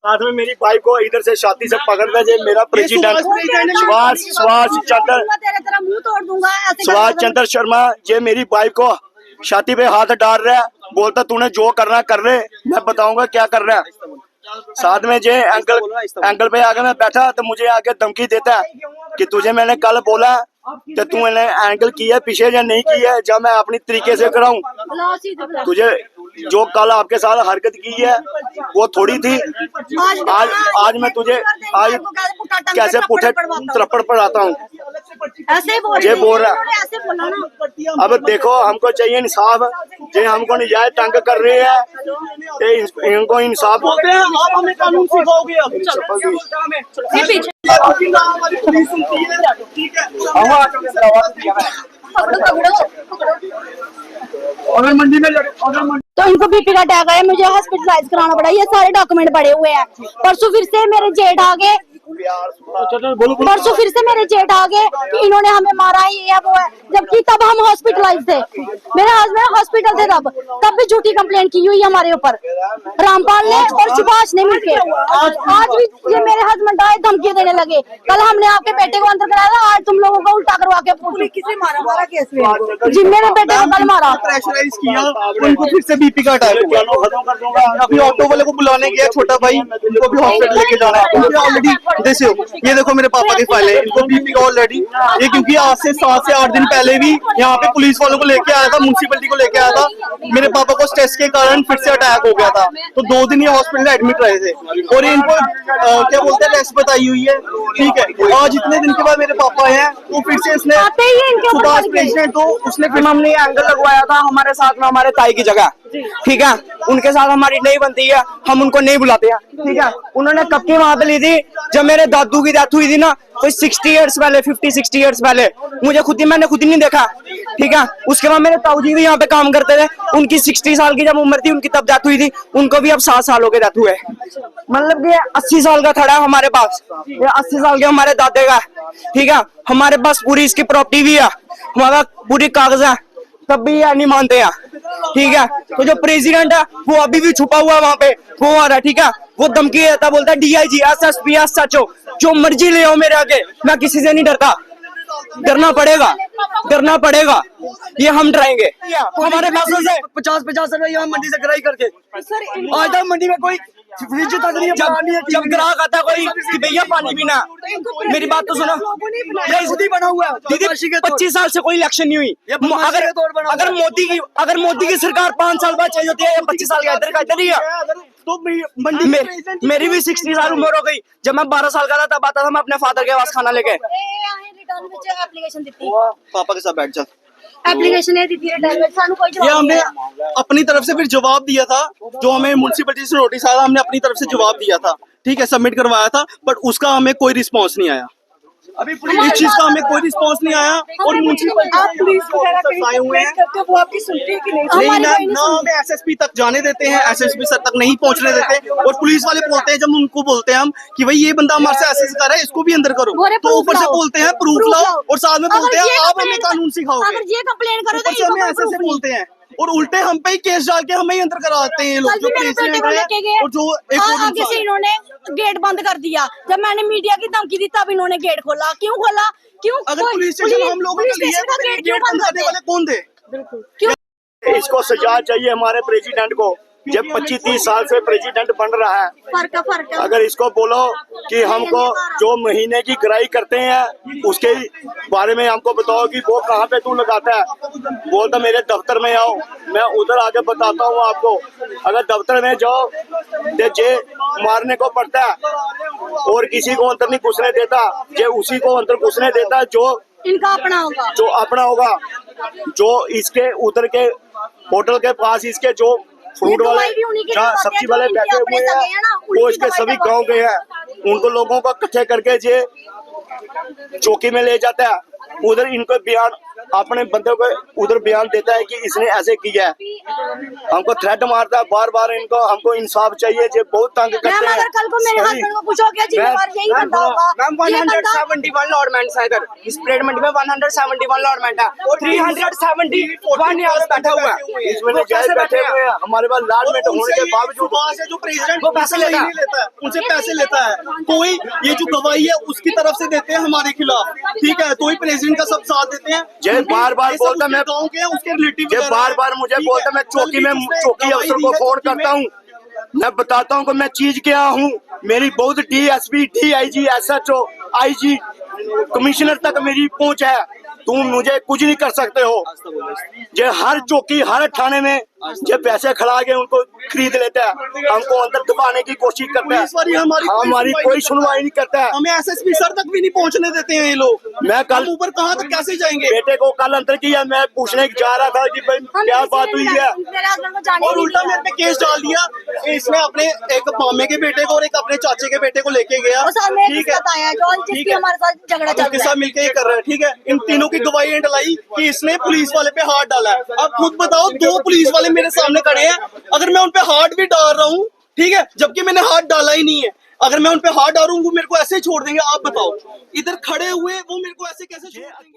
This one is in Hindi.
साथ में मेरी बाइक को इधर से छाती से पकड़ता है मेरा प्रेसिडेंट सुभाष चंद्र शर्मा ये मेरी बाइक को छाती पे हाथ डाल रहा है, बोलता तूने जो करना कर ले, मैं बताऊंगा क्या कर रहा है। साथ में जे एंगल पे आके मैं बैठा तो मुझे आके धमकी देता है कि तुझे मैंने कल बोला कि तूने एंगल किया पीछे या नहीं किया, जब मैं अपनी तरीके से कराऊं। तुझे जो कल आपके साथ हरकत की है वो थोड़ी थी। आज मैं तुझे आज कैसे पुठे थप्पड़ पड़ाता हूँ, ये बोल रहा है। अब देखो हमको चाहिए इंसाफ, ये हमको नजायज तंग कर रहे हैं, इनको इंसाफ बोलते हैं। आप हमें कानून सिखाओगे अगर मंडी में तो इनको बीपी का अटैक आया, मुझे हॉस्पिटलाइज कराना पड़ा। ये सारे डॉक्यूमेंट पड़े हुए हैं। परसों फिर से मेरे जेठ आ गए कि इन्होंने हमें मारा है, ये है वो है, जबकि तब हम हॉस्पिटलाइज थे। मेरे हस्बैंड हॉस्पिटल थे तब भी झूठी कंप्लेंट की हुई हमारे ऊपर रामपाल ने और सुभाष ने मिलकर। आज भी ये मेरे हस्बैंड आए धमकी देने लगे, कल हमने आपके बेटे को अंदर कराया, आज तुम लोगों को उल्टा करवा के किसे मारा केस में जी मेरे बेटे को कल मारा, प्रेशराइज किया, उनको फिर से बीपी का अटैक हुआ। अभी ऑटो वाले को बुलाने गया छोटा भाई, उनको भी हॉस्पिटल लेके जाना है ऑलरेडी। ये देखो मेरे पापा की फाइल है, इनको बीपी का ऑलरेडी ये, क्योंकि आज से 7 से 8 दिन पहले भी यहाँ पे पुलिस वालों को लेके आया था, म्युनिसिपैलिटी को लेके आया था। मेरे पापा को स्ट्रेस के कारण फिर से अटैक हो गया था, तो 2 दिन ये हॉस्पिटल एडमिट रहे थे और ये इनको क्या बोलते हैं रेस्ट बताई हुई है। ठीक है, आज इतने दिन के बाद मेरे पापा हैं तो फिर से इसने सुभाष प्रेसिडेंट को उसने फिर हमने एंगल लगवाया था हमारे साथ में हमारे ताई की जगह। ठीक है, उनके साथ हमारी नहीं बनती है, हम उनको नहीं बुलाते हैं। ठीक है, उन्होंने कब की वहां पे ली थी, जब मेरे दादू की डेथ हुई थी ना, कोई 60 इयर्स पहले, 50-60 इयर्स पहले। मैंने खुद ही नहीं देखा। ठीक है, उसके बाद मेरे ताऊ जी भी यहाँ पे काम करते थे, उनकी 60 साल की जब उम्र थी उनकी तब डेथ हुई थी, उनको भी अब 7 साल हो गए डेथ हुए। मतलब कि 80 साल का खड़ा है हमारे पास, ये 80 साल के हमारे दादे का। ठीक है, हमारे पास पूरी इसकी प्रॉपर्टी भी है, हमारा पूरी कागज है, तब भी ये नहीं मानते हैं। ठीक है, तो जो प्रेसिडेंट है वो अभी भी छुपा हुआ वहां पे, वो आ रहा है। ठीक है, वो धमकी देता, बोलता है DIG SSP SHO जो मर्जी ले आओ मेरे आगे, मैं किसी से नहीं डरता। डरना पड़ेगा, ये हम डराएंगे। हमारे पैसों से 50-50 रुपए यहाँ मंडी से ग्राही करके आज तक मंडी में कोई फ्रिज तक नहीं है। जब ग्राहक आता कोई कि भैया पानी पीना, मेरी बात तो सुनो, ये बना हुआ है दीदी, 25 साल से कोई इलेक्शन नहीं हुई। अगर मोदी की सरकार 5 साल बाद चेंज होती है, 25 साल का इधर ही है। तो मेरी भी 60 साल उम्र हो गई, जब मैं 12 साल का था तब आता था मैं अपने फादर के पास खाना लेके। पापा के साथ बैठ जा, एप्लीकेशन ये हमने अपनी तरफ से फिर जवाब दिया था, जो हमें म्युनिसिपैलिटी से नोटिस आया था, हमने अपनी तरफ से जवाब दिया था। ठीक है, सबमिट करवाया था, बट उसका हमें कोई रिस्पांस नहीं आया। अभी इस चीज का हमें कोई रिस्पांस नहीं आया। और म्युनिसिपैलिटी आए हुए हैं, वो आपकी सुनते हैं कि नहीं? ना हमें SSP तक जाने देते हैं, SSP सर तक नहीं पहुंचने देते। और पुलिस वाले बोलते हैं, जब उनको बोलते हैं हम कि भाई ये बंदा हमारे से ऐसे कर रहा है, इसको भी अंदर करो, तो ऊपर से बोलते हैं प्रूफ लाओ, और साथ में बोलते हैं आप हमें कानून सिखाओगे। ऊपर से हमें ऐसे बोलते हैं और उल्टे हम पे ही केस डाल के हमें ही अंदर कराते हैं ये लोग, जो प्रेसिडेंट है। और जो आगे से इन्होंने गेट बंद कर दिया, जब मैंने मीडिया की धमकी दी तब इन्होंने गेट खोला। क्यों? अगर पुलिस स्टेशन हम लोगों के लिए गेट बंद करने वाले कौन थे? इसको सजा चाहिए हमारे प्रेसिडेंट को, जब 25-30 साल से प्रेसिडेंट बन रहा है। फर्क अगर इसको बोलो कि हमको जो महीने की ग्राही करते हैं उसके बारे में हमको बताओ कि वो कहाँ पे तू लगाता है, बोलता मेरे दफ्तर में आओ, मैं उधर आके बताता हूँ आपको। अगर दफ्तर में जाओ तो जे मारने को पड़ता है और किसी को अंदर नहीं घुसने देता, जे उसी को अंदर घुसने देता जो इनका अपना होगा, जो इसके उधर के होटल के पास इसके जो फ्रूट वाले जहाँ सब्जी वाले बैठे हुए हैं वो इसके सभी गांव के हैं, उनको लोगों को इकट्ठे करके जे चौकी में ले जाता है, उधर इनको बयान अपने बंदे को उधर बयान देता है कि इसने ऐसे किया है, हमको थ्रेट मारता है बार बार। इनको हमको इंसाफ चाहिए, जो बहुत तंग करते मैम हैं। अगर कल को मेरे हस्बैंड को पूछोगे जिम्मेवार यही बंदा होगा। मैम ये बंदा 171 लॉर्डमेंट्स है इधर इस परेड मंडी में 171 लॉर्डमेंट है, 371 यहाँ पे बैठा हुआ है। इसमें जायज बैठे हुए हैं, हमारे पास लॉर्डमेंट होने के बावजूद। वहाँ से जो प्रेसिडेंट वो पैसे लेता है। लेता है, उनसे पैसे लेता है। कोई ये जो गवाही है उसकी तरफ से देते हैं हमारे खिलाफ, ठीक है, तो ही प्रेसिडेंट का सब साथ देते हैं। जय बार-बार ये सब बोलता उसके मैं गाँव के हैं, उसके रिलेटिव ये बार-बार मुझे बोलता मैं चौकी में चौकी अफसर को फोन करता हूँ, मैं बताता हूँ कि मैं चीज क्या हूँ। मेरी बहुत DSP, DIG, SHO, IG, commissioner तक मेरी पहुंच है। तुम मुझे कुछ नहीं कर सकते हो। ये हर चौकी हर थाने में ये पैसे खिला के उनको खरीद लेता है, हमको अंदर दबाने की कोशिश करता है। पुलिस वाली हमारी कोई सुनवाई नहीं करता है। हमें SSP सर तक भी नहीं पहुंचने देते हैं ये लोग। मैं कल हम ऊपर कहाँ तक कैसे जाएंगे? बेटे को कल अंदर किया, मैं पूछने जा रहा था कि भाई क्या बात हुई है, मेरे हस्बैंड को जाने और उल्टा मेरे पे केस डाल दिया कि इसने अपने एक मामे के बेटे को और एक अपने चाचे के बेटे को लेके गया। ठीक है, आया जो जिसकी हमारे साथ झगड़ा चल उसके रहा साथ है। मिलके ये कर रहे हैं, ठीक है। इन तीनों की गवाही डलाई कि इसने पुलिस वाले पे हाथ डाला है। अब खुद बताओ, 2 पुलिस वाले मेरे सामने खड़े हैं, अगर मैं उन पे हाथ भी डाल रहा हूँ, ठीक है, जबकि मैंने हाथ डाला ही नहीं है, अगर मैं उन पे हाथ डालूंगा मेरे को ऐसे ही छोड़ देंगे? आप बताओ, इधर खड़े हुए वो मेरे को ऐसे कैसे छोड़ देंगे?